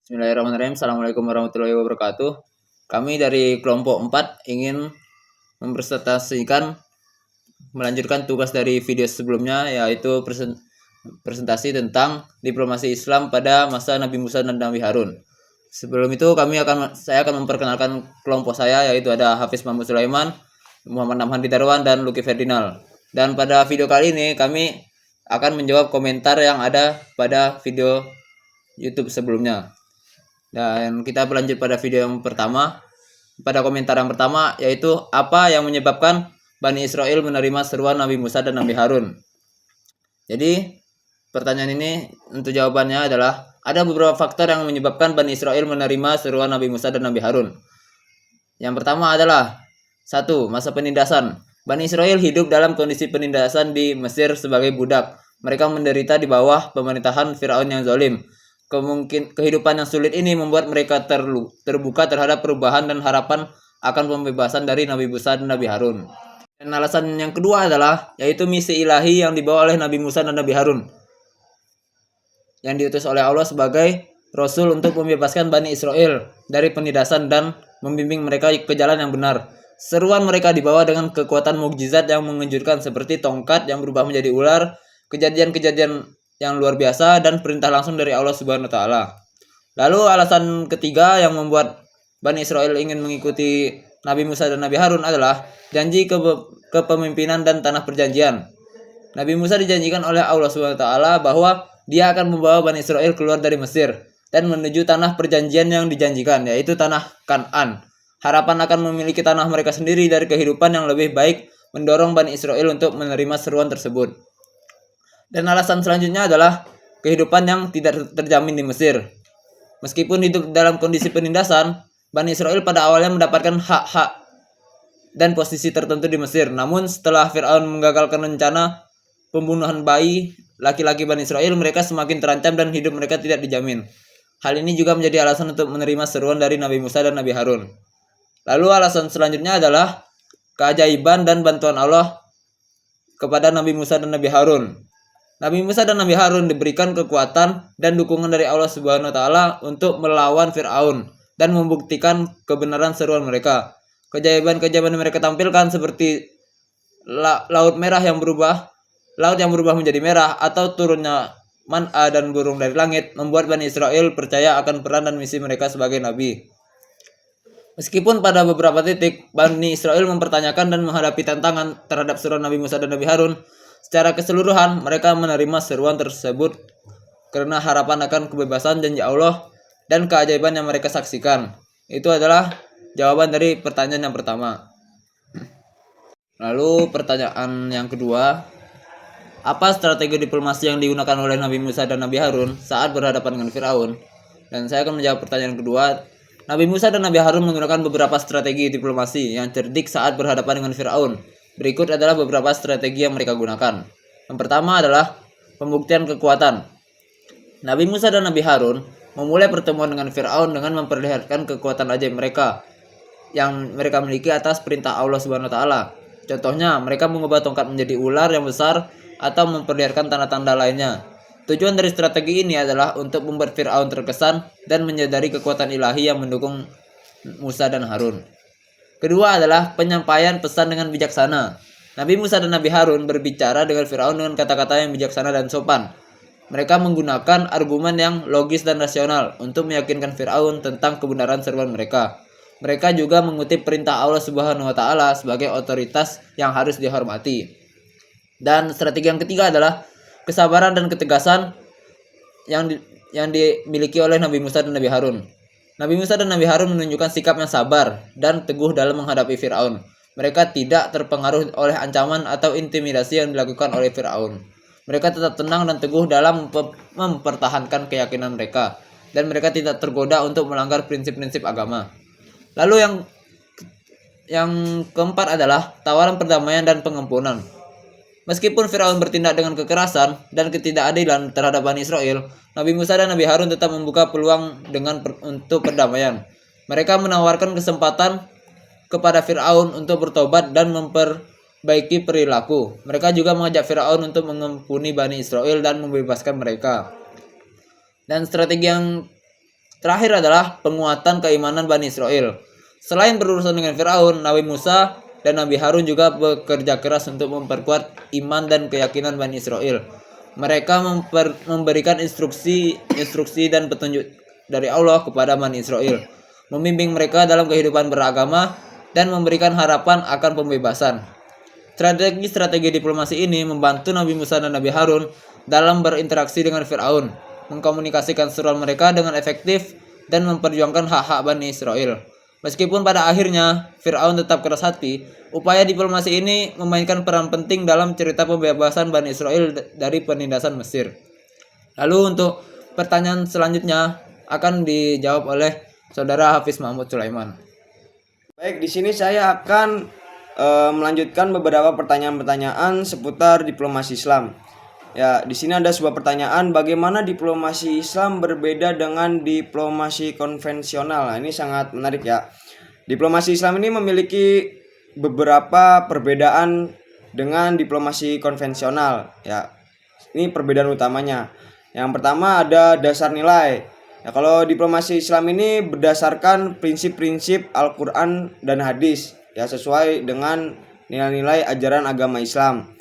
Bismillahirrahmanirrahim. Assalamualaikum warahmatullahi wabarakatuh. Kami dari kelompok 4 ingin mempresentasikan melanjutkan tugas dari video sebelumnya, yaitu presentasi tentang diplomasi Islam pada masa Nabi Musa dan Nabi Harun. Sebelum itu saya akan memperkenalkan kelompok saya, yaitu ada Hafiz Mahmud Sulaiman, Muhammad Namhan Darwan, dan Luki Ferdinand. Dan pada video kali ini kami akan menjawab komentar yang ada pada video YouTube sebelumnya. Dan kita berlanjut pada video yang pertama. Pada komentar yang pertama, yaitu apa yang menyebabkan Bani Israel menerima seruan Nabi Musa dan Nabi Harun. Jadi pertanyaan ini untuk jawabannya adalah ada beberapa faktor yang menyebabkan Bani Israel menerima seruan Nabi Musa dan Nabi Harun. Yang pertama adalah 1. Masa penindasan. Bani Israel hidup dalam kondisi penindasan di Mesir sebagai budak. Mereka menderita di bawah pemerintahan Firaun yang zalim. Kehidupan yang sulit ini membuat mereka terbuka terhadap perubahan dan harapan akan pembebasan dari Nabi Musa dan Nabi Harun. Dan alasan yang kedua adalah yaitu misi ilahi yang dibawa oleh Nabi Musa dan Nabi Harun, yang diutus oleh Allah sebagai Rasul untuk membebaskan Bani Israel dari penindasan dan membimbing mereka ke jalan yang benar. Seruan mereka dibawa dengan kekuatan mukjizat yang mengejutkan seperti tongkat yang berubah menjadi ular, kejadian-kejadian yang luar biasa, dan perintah langsung dari Allah Subhanahu wa Ta'ala. Lalu alasan ketiga yang membuat Bani Israel ingin mengikuti Nabi Musa dan Nabi Harun adalah janji kepemimpinan dan tanah perjanjian. Nabi Musa dijanjikan oleh Allah Subhanahu wa Ta'ala bahwa dia akan membawa Bani Israel keluar dari Mesir dan menuju tanah perjanjian yang dijanjikan, yaitu tanah Kan'an. Harapan akan memiliki tanah mereka sendiri dari kehidupan yang lebih baik mendorong Bani Israel untuk menerima seruan tersebut. Dan alasan selanjutnya adalah kehidupan yang tidak terjamin di Mesir. Meskipun hidup dalam kondisi penindasan, Bani Israel pada awalnya mendapatkan hak-hak dan posisi tertentu di Mesir. Namun setelah Firaun menggagalkan rencana pembunuhan bayi laki-laki Bani Israel, mereka semakin terancam dan hidup mereka tidak dijamin. Hal ini juga menjadi alasan untuk menerima seruan dari Nabi Musa dan Nabi Harun. Lalu alasan selanjutnya adalah keajaiban dan bantuan Allah kepada Nabi Musa dan Nabi Harun. Nabi Musa dan Nabi Harun diberikan kekuatan dan dukungan dari Allah Subhanahu wa Ta'ala untuk melawan Firaun dan membuktikan kebenaran seruan mereka. Keajaiban-keajaiban yang mereka tampilkan seperti laut yang berubah menjadi merah, atau turunnya man'a dan burung dari langit, membuat Bani Israel percaya akan peran dan misi mereka sebagai nabi. Meskipun pada beberapa titik Bani Israel mempertanyakan dan menghadapi tantangan terhadap seruan Nabi Musa dan Nabi Harun, secara keseluruhan mereka menerima seruan tersebut karena harapan akan kebebasan janji Allah dan keajaiban yang mereka saksikan. Itu adalah jawaban dari pertanyaan yang pertama. Lalu pertanyaan yang kedua, apa strategi diplomasi yang digunakan oleh Nabi Musa dan Nabi Harun saat berhadapan dengan Firaun? Dan saya akan menjawab pertanyaan kedua. Nabi Musa dan Nabi Harun menggunakan beberapa strategi diplomasi yang cerdik saat berhadapan dengan Firaun. Berikut adalah beberapa strategi yang mereka gunakan. Yang pertama adalah pembuktian kekuatan. Nabi Musa dan Nabi Harun memulai pertemuan dengan Firaun dengan memperlihatkan kekuatan ajaib mereka yang mereka miliki atas perintah Allah Subhanahu wa Ta'ala. Contohnya, mereka mengubah tongkat menjadi ular yang besar atau memperlihatkan tanda-tanda lainnya. Tujuan dari strategi ini adalah untuk membuat Firaun terkesan dan menyadari kekuatan ilahi yang mendukung Musa dan Harun. Kedua adalah penyampaian pesan dengan bijaksana. Nabi Musa dan Nabi Harun berbicara dengan Firaun dengan kata-kata yang bijaksana dan sopan. Mereka menggunakan argumen yang logis dan rasional untuk meyakinkan Firaun tentang kebenaran seruan mereka. Mereka juga mengutip perintah Allah Subhanahu wa Ta'ala sebagai otoritas yang harus dihormati. Dan strategi yang ketiga adalah kesabaran dan ketegasan yang dimiliki oleh Nabi Musa dan Nabi Harun. Nabi Musa dan Nabi Harun menunjukkan sikap yang sabar dan teguh dalam menghadapi Firaun. Mereka tidak terpengaruh oleh ancaman atau intimidasi yang dilakukan oleh Firaun. Mereka tetap tenang dan teguh dalam mempertahankan keyakinan mereka, dan mereka tidak tergoda untuk melanggar prinsip-prinsip agama. Lalu yang keempat adalah tawaran perdamaian dan pengampunan. Meskipun Firaun bertindak dengan kekerasan dan ketidakadilan terhadap Bani Israel, Nabi Musa dan Nabi Harun tetap membuka peluang untuk perdamaian. Mereka menawarkan kesempatan kepada Firaun untuk bertobat dan memperbaiki perilaku. Mereka juga mengajak Firaun untuk mengampuni Bani Israel dan membebaskan mereka. Dan strategi yang Terakhir adalah penguatan keimanan Bani Israel. Selain berurusan dengan Firaun, Nabi Musa dan Nabi Harun juga bekerja keras untuk memperkuat iman dan keyakinan Bani Israel. Mereka memberikan instruksi dan petunjuk dari Allah kepada Bani Israel, membimbing mereka dalam kehidupan beragama dan memberikan harapan akan pembebasan. Strategi diplomasi ini membantu Nabi Musa dan Nabi Harun dalam berinteraksi dengan Firaun, mengkomunikasikan seruan mereka dengan efektif, dan memperjuangkan hak-hak Bani Israel. Meskipun pada akhirnya Firaun tetap keras hati, upaya diplomasi ini memainkan peran penting dalam cerita pembebasan Bani Israel dari penindasan Mesir. Lalu untuk pertanyaan selanjutnya akan dijawab oleh Saudara Hafiz Mahmud Sulaiman. Baik, di sini saya akan melanjutkan beberapa pertanyaan-pertanyaan seputar diplomasi Islam. Ya, di sini ada sebuah pertanyaan, bagaimana diplomasi Islam berbeda dengan diplomasi konvensional? Nah, ini sangat menarik ya. Diplomasi Islam ini memiliki beberapa perbedaan dengan diplomasi konvensional. Ya, ini perbedaan utamanya. Yang pertama ada dasar nilai. Ya, kalau diplomasi Islam ini berdasarkan prinsip-prinsip Al-Quran dan hadis, ya, sesuai dengan nilai-nilai ajaran agama Islam.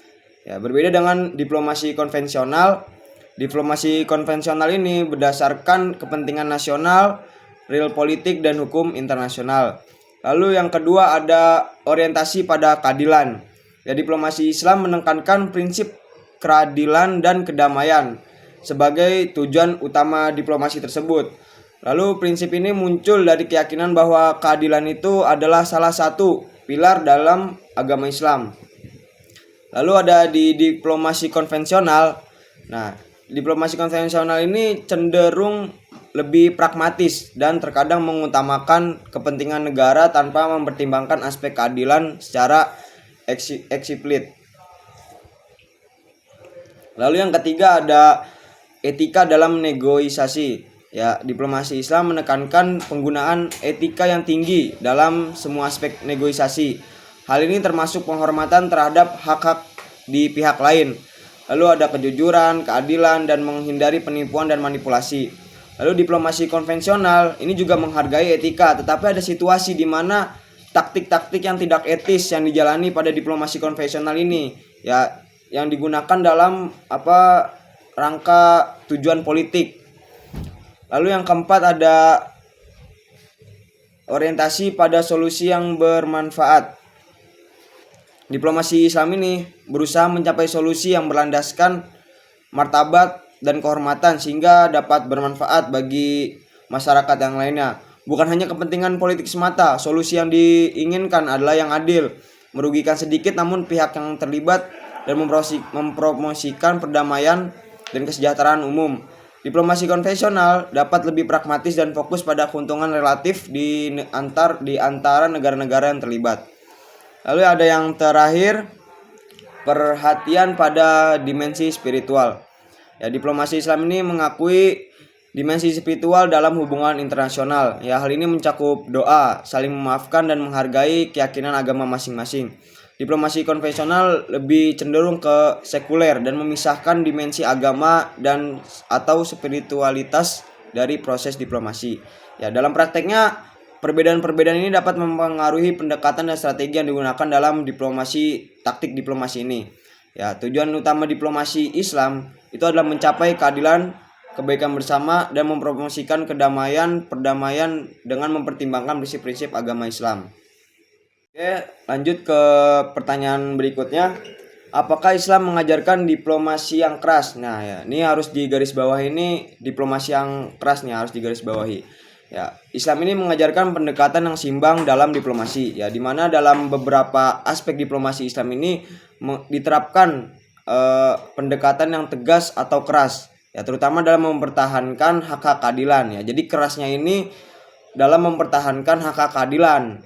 Ya, berbeda dengan diplomasi konvensional. Diplomasi konvensional ini berdasarkan kepentingan nasional, real politik, dan hukum internasional. Lalu yang kedua ada orientasi pada keadilan. Ya, diplomasi Islam menekankan prinsip keadilan dan kedamaian sebagai tujuan utama diplomasi tersebut. Lalu prinsip ini muncul dari keyakinan bahwa keadilan itu adalah salah satu pilar dalam agama Islam. Lalu ada di diplomasi konvensional. Nah, diplomasi konvensional ini cenderung lebih pragmatis dan terkadang mengutamakan kepentingan negara tanpa mempertimbangkan aspek keadilan secara eksplisit. Lalu yang ketiga ada etika dalam negosiasi. Ya, diplomasi Islam menekankan penggunaan etika yang tinggi dalam semua aspek negosiasi. Hal ini termasuk penghormatan terhadap hak-hak di pihak lain. Lalu ada kejujuran, keadilan, dan menghindari penipuan dan manipulasi. Lalu diplomasi konvensional ini juga menghargai etika, tetapi ada situasi di mana taktik-taktik yang tidak etis yang dijalani pada diplomasi konvensional ini, ya, yang digunakan dalam rangka tujuan politik. Lalu yang keempat ada orientasi pada solusi yang bermanfaat. Diplomasi Islam ini berusaha mencapai solusi yang berlandaskan martabat dan kehormatan sehingga dapat bermanfaat bagi masyarakat yang lainnya. Bukan hanya kepentingan politik semata, solusi yang diinginkan adalah yang adil, merugikan sedikit namun pihak yang terlibat, dan mempromosikan perdamaian dan kesejahteraan umum. Diplomasi konvensional dapat lebih pragmatis dan fokus pada keuntungan relatif di antara negara-negara yang terlibat. Lalu ada yang terakhir, perhatian pada dimensi spiritual. Ya, diplomasi Islam ini mengakui dimensi spiritual dalam hubungan internasional. Ya, hal ini mencakup doa, saling memaafkan, dan menghargai keyakinan agama masing-masing. Diplomasi konvensional lebih cenderung ke sekuler dan memisahkan dimensi agama dan atau spiritualitas dari proses diplomasi. Ya, dalam prakteknya perbedaan-perbedaan ini dapat mempengaruhi pendekatan dan strategi yang digunakan dalam taktik diplomasi ini. Ya, tujuan utama diplomasi Islam itu adalah mencapai keadilan, kebaikan bersama, dan mempromosikan perdamaian dengan mempertimbangkan prinsip-prinsip agama Islam. Oke, lanjut ke pertanyaan berikutnya. Apakah Islam mengajarkan diplomasi yang keras? Nah, ya, ini harus digarisbawahi, ini diplomasi yang keras nih harus digarisbawahi. Ya, Islam ini mengajarkan pendekatan yang seimbang dalam diplomasi. Ya, di mana dalam beberapa aspek diplomasi Islam ini diterapkan pendekatan yang tegas atau keras. Ya, terutama dalam mempertahankan hak-hak keadilan. Ya, jadi kerasnya ini dalam mempertahankan hak-hak keadilan.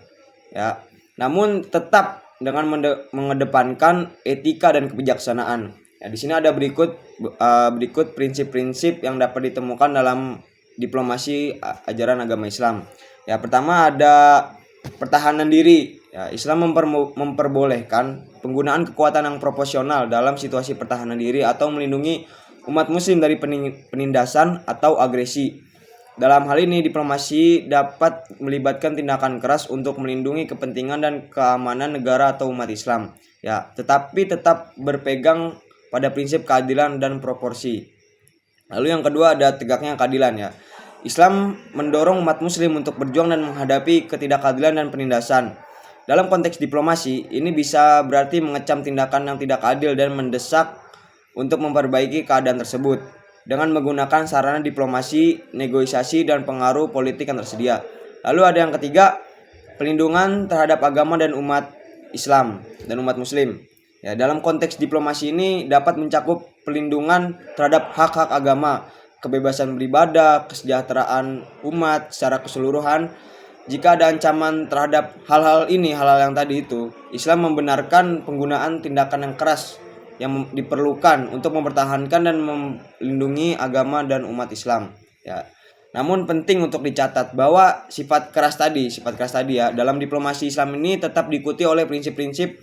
Ya, namun tetap dengan mengedepankan etika dan kebijaksanaan. Ya, di sini ada berikut prinsip-prinsip yang dapat ditemukan dalam diplomasi ajaran agama Islam. Ya, pertama ada pertahanan diri. Ya, Islam memperbolehkan penggunaan kekuatan yang proporsional dalam situasi pertahanan diri atau melindungi umat muslim dari penindasan atau agresi. Dalam hal ini, diplomasi dapat melibatkan tindakan keras untuk melindungi kepentingan dan keamanan negara atau umat Islam, ya, tetapi tetap berpegang pada prinsip keadilan dan proporsi. Lalu yang kedua ada tegaknya keadilan, ya. Islam mendorong umat muslim untuk berjuang dan menghadapi ketidakadilan dan penindasan. Dalam konteks diplomasi, ini bisa berarti mengecam tindakan yang tidak adil dan mendesak untuk memperbaiki keadaan tersebut dengan menggunakan sarana diplomasi, negosiasi, dan pengaruh politik yang tersedia. Lalu ada yang ketiga, pelindungan terhadap agama dan umat Islam dan umat Muslim. Ya, dalam konteks diplomasi ini dapat mencakup pelindungan terhadap hak-hak agama, kebebasan beribadah, kesejahteraan umat secara keseluruhan. Jika ada ancaman terhadap hal-hal yang tadi itu, Islam membenarkan penggunaan tindakan yang keras yang diperlukan untuk mempertahankan dan melindungi agama dan umat Islam, ya. Namun penting untuk dicatat bahwa sifat keras tadi ya dalam diplomasi Islam ini tetap diikuti oleh prinsip-prinsip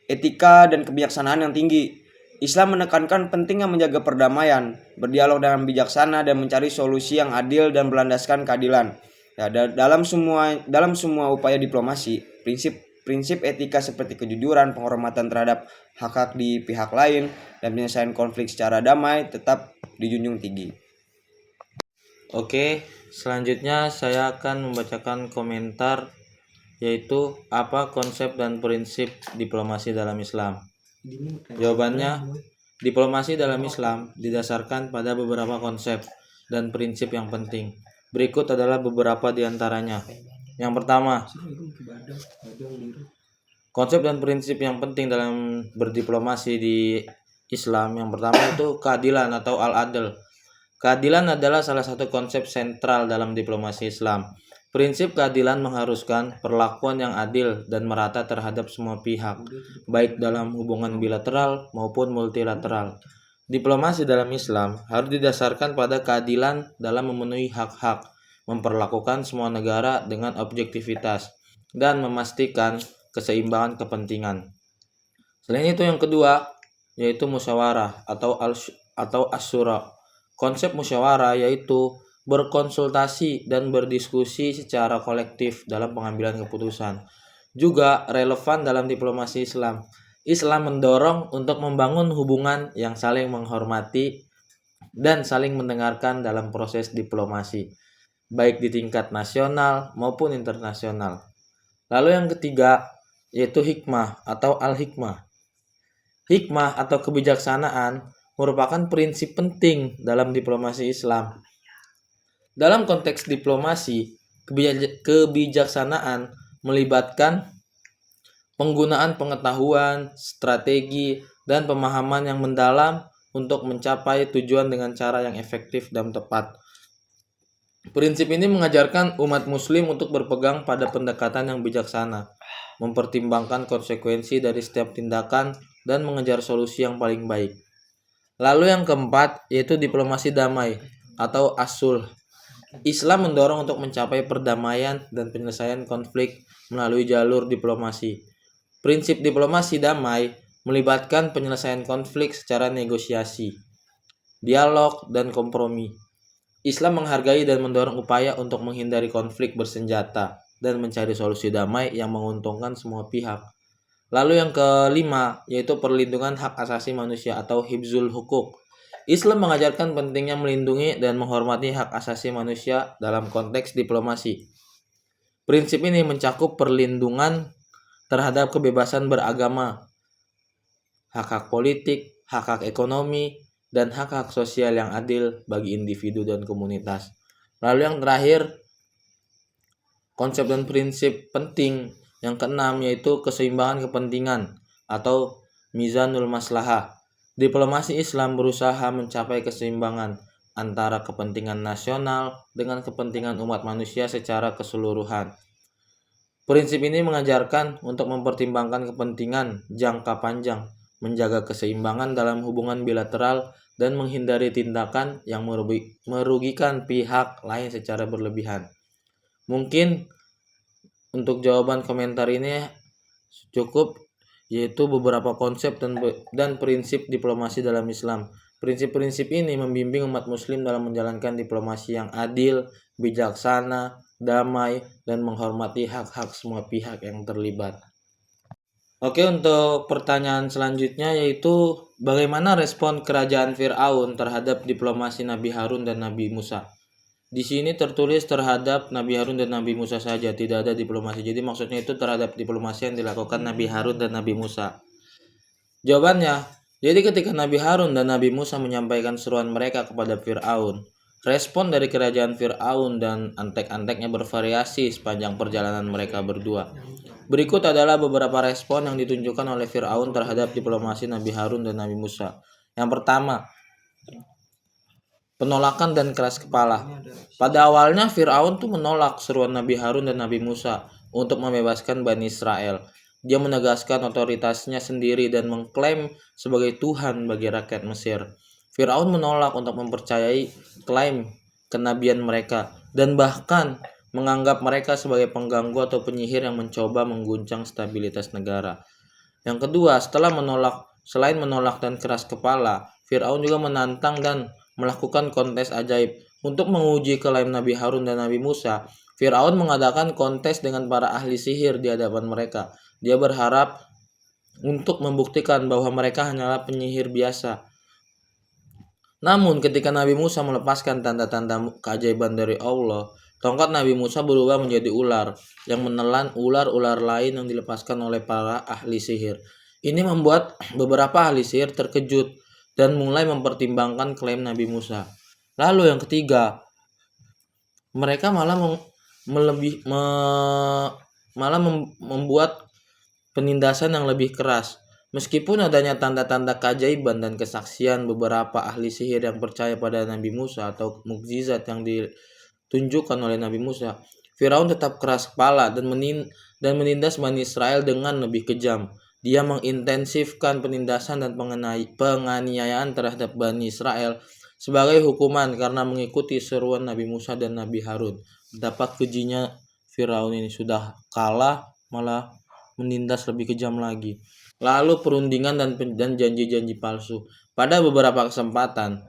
etika dan kebijaksanaan yang tinggi. Islam menekankan pentingnya menjaga perdamaian, berdialog dengan bijaksana, dan mencari solusi yang adil dan berlandaskan keadilan. Ya, dalam semua upaya diplomasi, prinsip etika seperti kejujuran, penghormatan terhadap hak-hak di pihak lain, dan penyelesaian konflik secara damai tetap dijunjung tinggi. Oke, selanjutnya saya akan membacakan komentar, yaitu apa konsep dan prinsip diplomasi dalam Islam. Jawabannya, diplomasi dalam Islam didasarkan pada beberapa konsep dan prinsip yang penting. Berikut adalah beberapa di antaranya. Yang pertama, konsep dan prinsip yang penting dalam berdiplomasi di Islam. Yang pertama itu keadilan atau al-adl. Keadilan adalah salah satu konsep sentral dalam diplomasi Islam. Prinsip keadilan mengharuskan perlakuan yang adil dan merata terhadap semua pihak, baik dalam hubungan bilateral maupun multilateral. Diplomasi dalam Islam harus didasarkan pada keadilan dalam memenuhi hak-hak, memperlakukan semua negara dengan objektivitas, dan memastikan keseimbangan kepentingan. Selain itu yang kedua, yaitu musyawarah atau asyura. Konsep musyawarah yaitu berkonsultasi dan berdiskusi secara kolektif dalam pengambilan keputusan. Juga relevan dalam diplomasi Islam. Islam mendorong untuk membangun hubungan yang saling menghormati dan saling mendengarkan dalam proses diplomasi, baik di tingkat nasional maupun internasional. Lalu yang ketiga, yaitu hikmah atau al-hikmah. Hikmah atau kebijaksanaan merupakan prinsip penting dalam diplomasi Islam. Dalam konteks diplomasi, kebijaksanaan melibatkan penggunaan pengetahuan, strategi, dan pemahaman yang mendalam untuk mencapai tujuan dengan cara yang efektif dan tepat. Prinsip ini mengajarkan umat muslim untuk berpegang pada pendekatan yang bijaksana, mempertimbangkan konsekuensi dari setiap tindakan, dan mengejar solusi yang paling baik. Lalu yang keempat, yaitu diplomasi damai atau as-sulh. Islam mendorong untuk mencapai perdamaian dan penyelesaian konflik melalui jalur diplomasi. Prinsip diplomasi damai melibatkan penyelesaian konflik secara negosiasi, dialog, dan kompromi. Islam menghargai dan mendorong upaya untuk menghindari konflik bersenjata dan mencari solusi damai yang menguntungkan semua pihak. Lalu yang kelima, yaitu perlindungan hak asasi manusia atau hifzul hukuk. Islam mengajarkan pentingnya melindungi dan menghormati hak asasi manusia dalam konteks diplomasi. Prinsip ini mencakup perlindungan terhadap kebebasan beragama, hak-hak politik, hak-hak ekonomi, dan hak-hak sosial yang adil bagi individu dan komunitas. Lalu yang terakhir, konsep dan prinsip penting yang keenam, yaitu keseimbangan kepentingan atau mizanul maslahah. Diplomasi Islam berusaha mencapai keseimbangan antara kepentingan nasional dengan kepentingan umat manusia secara keseluruhan. Prinsip ini mengajarkan untuk mempertimbangkan kepentingan jangka panjang, menjaga keseimbangan dalam hubungan bilateral, dan menghindari tindakan yang merugikan pihak lain secara berlebihan. Mungkin untuk jawaban komentar ini cukup, yaitu beberapa konsep dan prinsip diplomasi dalam Islam. Prinsip-prinsip ini membimbing umat muslim dalam menjalankan diplomasi yang adil, bijaksana, damai, dan menghormati hak-hak semua pihak yang terlibat. Oke, untuk pertanyaan selanjutnya yaitu bagaimana respon kerajaan Fir'aun terhadap diplomasi Nabi Harun dan Nabi Musa? Di sini tertulis terhadap Nabi Harun dan Nabi Musa saja, tidak ada diplomasi. Jadi maksudnya itu terhadap diplomasi yang dilakukan Nabi Harun dan Nabi Musa. Jawabannya, jadi ketika Nabi Harun dan Nabi Musa menyampaikan seruan mereka kepada Fir'aun, respon dari kerajaan Fir'aun dan antek-anteknya bervariasi sepanjang perjalanan mereka berdua. Berikut adalah beberapa respon yang ditunjukkan oleh Fir'aun terhadap diplomasi Nabi Harun dan Nabi Musa. Yang pertama, penolakan dan keras kepala. Pada awalnya Fir'aun tuh menolak seruan Nabi Harun dan Nabi Musa untuk membebaskan Bani Israel. Dia menegaskan otoritasnya sendiri dan mengklaim sebagai Tuhan bagi rakyat Mesir. Fir'aun menolak untuk mempercayai klaim kenabian mereka dan bahkan menganggap mereka sebagai pengganggu atau penyihir yang mencoba mengguncang stabilitas negara. Yang kedua, selain menolak dan keras kepala, Fir'aun juga menantang dan melakukan kontes ajaib. Untuk menguji klaim Nabi Harun dan Nabi Musa, Fir'aun mengadakan kontes dengan para ahli sihir di hadapan mereka. Dia berharap untuk membuktikan bahwa mereka hanyalah penyihir biasa. Namun ketika Nabi Musa melepaskan tanda-tanda keajaiban dari Allah, tongkat Nabi Musa berubah menjadi ular yang menelan ular-ular lain yang dilepaskan oleh para ahli sihir. Ini membuat beberapa ahli sihir terkejut dan mulai mempertimbangkan klaim Nabi Musa. Lalu yang ketiga, mereka malah membuat penindasan yang lebih keras. Meskipun adanya tanda-tanda keajaiban dan kesaksian beberapa ahli sihir yang percaya pada Nabi Musa atau mukjizat yang ditunjukkan oleh Nabi Musa, Firaun tetap keras kepala dan menindas Bani Israel dengan lebih kejam. Dia mengintensifkan penindasan dan penganiayaan terhadap Bani Israel sebagai hukuman karena mengikuti seruan Nabi Musa dan Nabi Harun. Betapa kejinya Firaun ini, sudah kalah malah menindas lebih kejam lagi. Lalu perundingan dan janji-janji palsu. Pada beberapa kesempatan,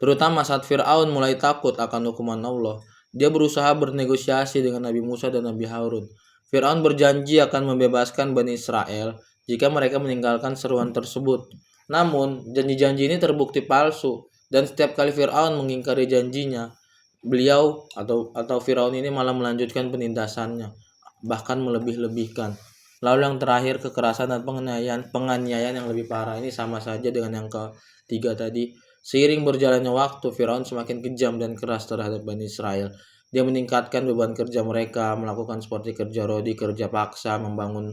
terutama saat Fir'aun mulai takut akan hukuman Allah, dia berusaha bernegosiasi dengan Nabi Musa dan Nabi Harun. Fir'aun berjanji akan membebaskan Bani Israel jika mereka meninggalkan seruan tersebut. Namun, janji-janji ini terbukti palsu, dan setiap kali Fir'aun mengingkari janjinya, beliau atau Fir'aun ini malah melanjutkan penindasannya, bahkan melebih-lebihkan. Lalu yang terakhir, kekerasan dan penganiayaan yang lebih parah. Ini sama saja dengan yang ketiga tadi. Seiring berjalannya waktu, Firaun semakin kejam dan keras terhadap Bani Israel. Dia meningkatkan beban kerja mereka, melakukan seperti kerja rodi, kerja paksa, membangun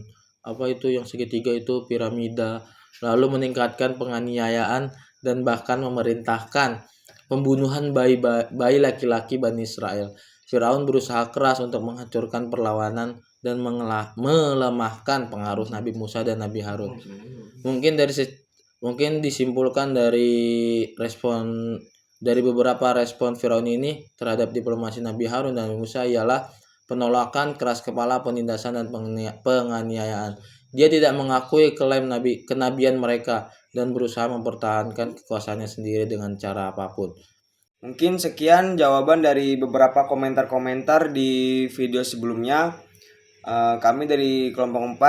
yang segitiga itu, piramida, lalu meningkatkan penganiayaan dan bahkan memerintahkan pembunuhan bayi laki-laki Bani Israel. Firaun berusaha keras untuk menghancurkan perlawanan dan melemahkan pengaruh Nabi Musa dan Nabi Harun. Mungkin disimpulkan dari beberapa respon Firaun ini terhadap diplomasi Nabi Harun dan Nabi Musa ialah penolakan, keras kepala, penindasan, dan penganiayaan. Dia tidak mengakui klaim kenabian mereka dan berusaha mempertahankan kekuasaannya sendiri dengan cara apapun. Mungkin sekian jawaban dari beberapa komentar-komentar di video sebelumnya. Kami dari kelompok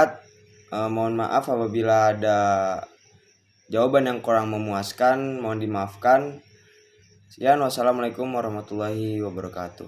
4 mohon maaf apabila ada jawaban yang kurang memuaskan, mohon dimaafkan. Sekian, wassalamualaikum warahmatullahi wabarakatuh.